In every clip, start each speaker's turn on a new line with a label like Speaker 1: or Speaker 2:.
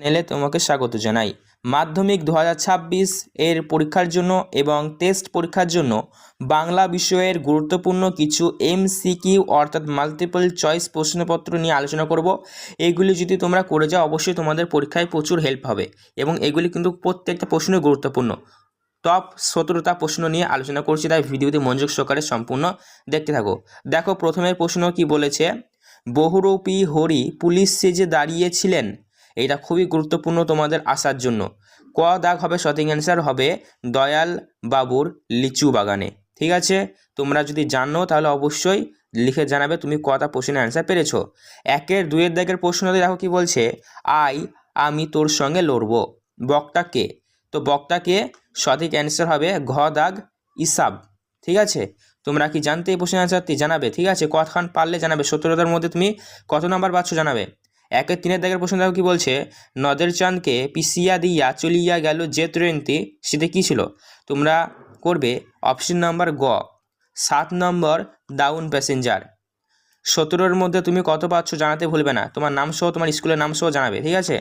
Speaker 1: চ্যানেলে তোমাকে স্বাগত জানাই। মাধ্যমিক 2026 এর পরীক্ষার জন্য এবং টেস্ট পরীক্ষার জন্য বাংলা বিষয়ের গুরুত্বপূর্ণ কিছু এমসিকিউ অর্থাৎ মাল্টিপল চয়েস প্রশ্নপত্র নিয়ে আলোচনা করব। এইগুলি যদি তোমরা করে যাও অবশ্যই তোমাদের পরীক্ষায় প্রচুর হেল্প হবে এবং এগুলি কিন্তু প্রত্যেকটা প্রশ্নই গুরুত্বপূর্ণ। টপ 17টা প্রশ্ন নিয়ে আলোচনা করছি, তাই ভিডিওতে মনোযোগ সহকারে সম্পূর্ণ দেখতে থাকো। দেখো প্রথমের প্রশ্ন কি বলেছে, বহুরূপী হরি পুলিশ সেজে দাঁড়িয়েছিলেন। এটা খুবই গুরুত্বপূর্ণ তোমাদের আসার জন্য। ক দাগ হবে সঠিক অ্যান্সার হবে দয়াল বাবুর লিচু বাগানে। ঠিক আছে, তোমরা যদি জানো তাহলে অবশ্যই লিখে জানাবে তুমি কটা প্রশ্নের অ্যান্সার পেরেছো। 1-এর 2-এর দাগের প্রশ্নতে দেখো কি বলছে, আমি তোর সঙ্গে লড়বো। বক্তা কে? তো বক্তা কে, সঠিক অ্যান্সার হবে ঘ দাগ ইসাব। ঠিক আছে, তোমরা কি জানতে এই প্রশ্নের অ্যান্সারটি জানাবে। ঠিক আছে, কতক্ষণ পারলে জানাবে, 17টার মধ্যে তুমি কত নাম্বার পাচ্ছ জানাবে। 1-এর 3-এর দাগের প্রশ্ন দেখো কি বলছে, নদের চাঁদকে পিছিয়া দিয়া চলিয়া গেল যে ট্রেনটি সেটি কী ছিল। তোমরা করবে অপশন নাম্বার গ 7 নম্বর ডাউন প্যাসেঞ্জার। 17-এর মধ্যে তুমি কত পাচ্ছ জানাতে ভুলবে না, তোমার নাম সহ তোমার স্কুলের নাম সহ জানাবে। ঠিক আছে,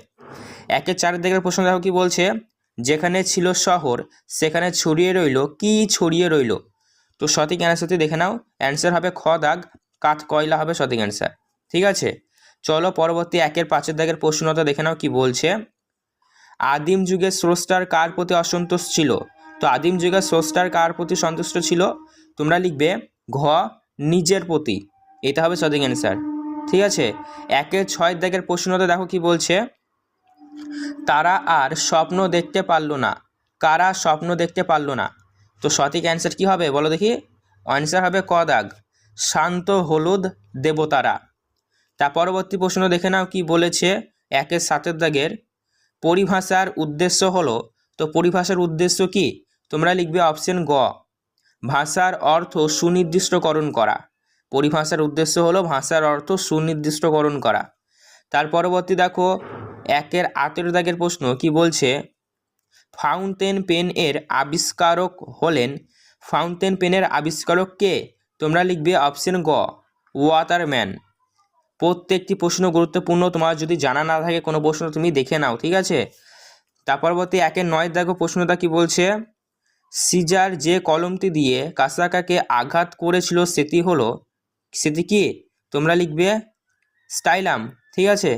Speaker 1: 1-এর 4-এর দাগের প্রশ্ন দেখো কি বলছে, যেখানে ছিল শহর সেখানে ছড়িয়ে রইল কি ছড়িয়ে রইল। তো সঠিক অ্যান্সারটি দেখে নাও, অ্যান্সার হবে খ দাগ কাঠ কয়লা হবে সঠিক অ্যান্সার। ঠিক আছে, চলো পরবর্তী 1-এর 5-এর দাগের প্রশ্নটা দেখে নাও কি বলছে, আদিম যুগে স্রষ্টার কার প্রতি অসন্তোষ ছিল। তো আদিম যুগে স্রষ্টার কার প্রতি সন্তুষ্ট ছিল, তোমরা লিখবে ঘ নিজের প্রতি, এটা হবে সঠিক অ্যান্সার। ঠিক আছে, 1-এর 6-এর দাগের প্রশ্নটা দেখো কি বলছে, তারা আর স্বপ্ন দেখতে পারল না। কারা স্বপ্ন দেখতে পারল না। তো সঠিক অ্যান্সার কি হবে বলো দেখি, অ্যান্সার হবে ক দাগ শান্ত হলুদ দেবতারা। তার পরবর্তী প্রশ্ন দেখে নাও কি বলেছে, 1-এর 7-এর দাগের পরিভাষার উদ্দেশ্য হলো। তো পরিভাষার উদ্দেশ্য কি, তোমরা লিখবে অপশন গ ভাষার অর্থ সুনির্দিষ্টকরণ করা। পরিভাষার উদ্দেশ্য হলো ভাষার অর্থ সুনির্দিষ্টকরণ করা। তার পরবর্তী দেখো 1-এর 18 দাগের প্রশ্ন কি বলছে, ফাউন্টেন পেন এর আবিষ্কারক হলেন। ফাউন্টেন পেনের আবিষ্কারক কে, তোমরা লিখবে অপশন গ ওয়াটারম্যান। প্রত্যেকটি প্রশ্ন গুরুত্বপূর্ণ, তোমার যদি জানা না থাকে কোনো প্রশ্ন তুমি দেখে নাও। ঠিক আছে, তার পরবর্তী 1-এর 9 দেখো প্রশ্নটা কি বলছে, সিজার যে কলমটি দিয়ে কাসাকাকে আঘাত করেছিল সেটি কি, তোমরা লিখবে স্টাইলাম। ঠিক আছে,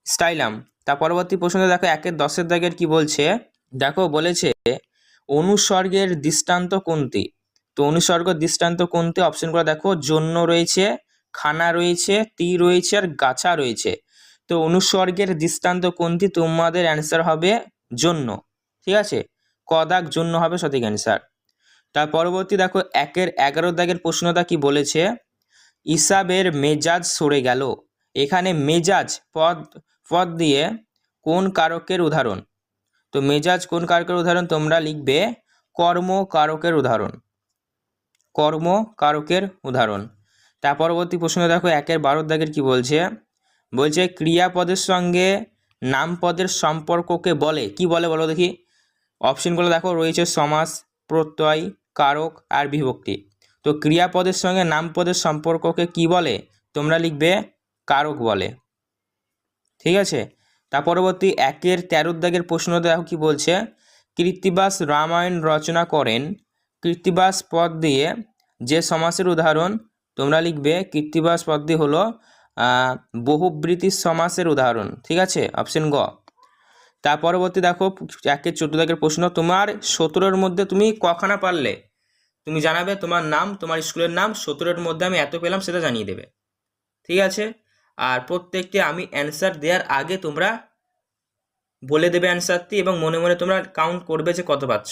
Speaker 1: স্টাইলাম। তার পরবর্তী প্রশ্নটা দেখো 1-এর 10-এর দাগের কি বলছে, দেখো বলেছে অনুসর্গের দৃষ্টান্ত কোনটি। তো অনুসর্গ দৃষ্টান্ত কোনটি অপশনগুলো দেখো, জন্য রয়েছে, খানা রয়েছে, তি রয়েছে আর গাছা রয়েছে। তো অনুসর্গের দৃষ্টান্ত কোনটি, তোমাদের অ্যান্সার হবে জন্য। ঠিক আছে, ক দাগ জন্য হবে সঠিক অ্যান্সার। তার পরবর্তী দেখো 1-এর 11 দাগের প্রশ্নটা কি বলেছে, ইসাবের মেজাজ সরে গেল। এখানে মেজাজ পদ দিয়ে কোন কারকের উদাহরণ। তো মেজাজ কোন কারকের উদাহরণ, তোমরা লিখবে কর্ম কারকের উদাহরণ। কর্ম কারকের উদাহরণ। তার পরবর্তী প্রশ্ন দেখো 1-এর 12 দাগের কি বলছে, ক্রিয়াপদের সঙ্গে নামপদের সম্পর্ককে বলে কি বলে বলো দেখি। অপশনগুলো দেখো রয়েছে সমাস, প্রত্যয়, কারক আর বিভক্তি। তো ক্রিয়াপদের সঙ্গে নামপদের সম্পর্ককে কি বলে, তোমরা লিখবে কারক বলে। ঠিক আছে, তার পরবর্তী 1-এর 13 দাগের প্রশ্ন দেখো কি বলছে, কৃত্তিবাস রামায়ণ রচনা করেন। কৃত্তিবাস পদ দিয়ে যে সমাসের উদাহরণ, তোমরা লিখবে কৃত্তিবাস পদ দিয়ে হলো বহুব্রীতি সমাসের উদাহরণ। ঠিক আছে, অপশন গ। তার পরবর্তী দেখো 1-এর 14 দাগের প্রশ্ন, তোমার 17-এর মধ্যে তুমি কখানা পারলে তুমি জানাবে, তোমার নাম, তোমার স্কুলের নাম, 17-এর মধ্যে আমি এত পেলাম সেটা জানিয়ে দেবে। ঠিক আছে, আর প্রত্যেকটি আমি অ্যান্সার দেওয়ার আগে তোমরা বলে দেবে অ্যান্সারটি এবং মনে মনে তোমরা কাউন্ট করবে যে কত পাচ্ছ।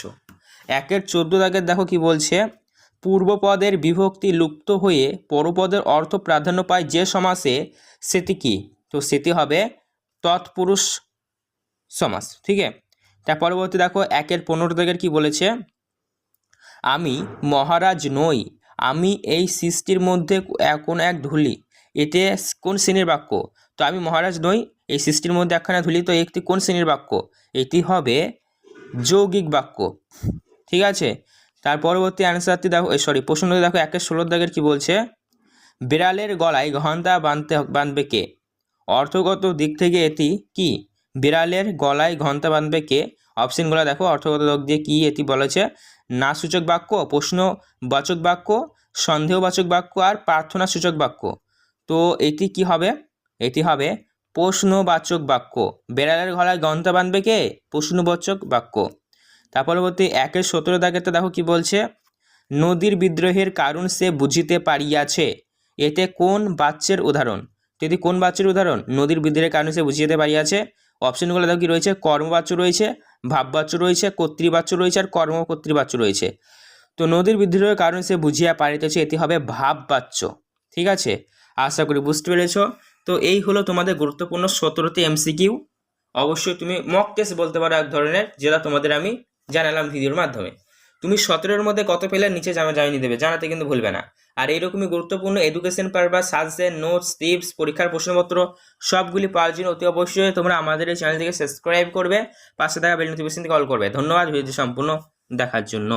Speaker 1: 1-এর 14 দাগের দেখো কি বলছে, পূর্বপদের বিভক্তি লুপ্ত হয়ে পরপদের অর্থ প্রাধান্য পায় যে সমাসে, সেটি কি। তো সেটি হবে তৎপুরুষ সমাস। ঠিক আছে, তার পরবর্তী দেখো 1-এর 15 দাগের কি বলেছে, আমি মহারাজ নই, আমি এই সৃষ্টির মধ্যে কোন এক ধূলি। এতে কোন শ্রেণীর বাক্য। তো আমি মহারাজ নই, এই সৃষ্টির মধ্যে একখানা ধূলি, তো একটি কোন শ্রেণীর বাক্য, এটি হবে যৌগিক বাক্য। ঠিক আছে, তার পরবর্তী অ্যান্সারটি দেখো, প্রশ্নটি দেখো 1-এর 16 দাগের কি বলছে, বিড়ালের গলায় ঘণ্টা বাঁধবে কে। অর্থগত দিক থেকে এটি কি বিড়ালের গলায় ঘন্টা বাঁধবে কে? অপশনগুলো দেখো, অর্থগত দিক দিয়ে কি এটি বলেছে, না সূচক বাক্য, প্রশ্নবাচক বাক্য, সন্দেহবাচক বাক্য আর প্রার্থনা সূচক বাক্য। তো এটি কি হবে? এটি হবে প্রশ্নবাচক বাক্য। বিড়ালের গলায় ঘন্টা বাঁধবে কে? প্রশ্নবাচক বাক্য। তার পরবর্তী 1-17 দাগেতে দেখো কি বলছে, নদীর বিদ্রোহের কারণ সে বুঝিতে পারিয়াছে, এতে কোন বাচ্যের উদাহরণ? তো এটি কোন বাচ্যের উদাহরণ? নদীর বিদ্রোহের কারণ সে বুঝিতে পারিয়াছে। অপশনগুলো দেখো কি রয়েছে, কর্মবাচ্য রয়েছে, ভাববাচ্য রয়েছে, কর্তৃবাচ্য রয়েছে আর কর্মকর্তৃবাচ্য রয়েছে। তো নদীর বিদ্রোহের কারণ সে বুঝিয়া পারিতেছে, এটি হবে ভাববাচ্য। ঠিক আছে, আশা করি বুঝতে পেরেছ। তো এই হলো তোমাদের গুরুত্বপূর্ণ 17টি এমসিকিউ। অবশ্যই তুমি মক টেস্ট বলতে পারো এক ধরনের, যেটা তোমাদের আমি জানালাম ভিডিওর মাধ্যমে। তুমি 17-এর মধ্যে কত পেলে নিচে জানিয়ে দেবে, জানাতে কিন্তু ভুলবে না। আর এইরকমই গুরুত্বপূর্ণ education purpose, suggestion, notes, tips, পরীক্ষার প্রশ্নপত্র সবগুলি পাওয়ার জন্য অতি অবশ্যই তোমরা আমাদের এই চ্যানেলটিকে সাবস্ক্রাইব করবে, পাশে থাকা বেল নোটিফিকেশনটি অল করবে। ধন্যবাদ ভিডিওটি সম্পূর্ণ দেখার জন্য।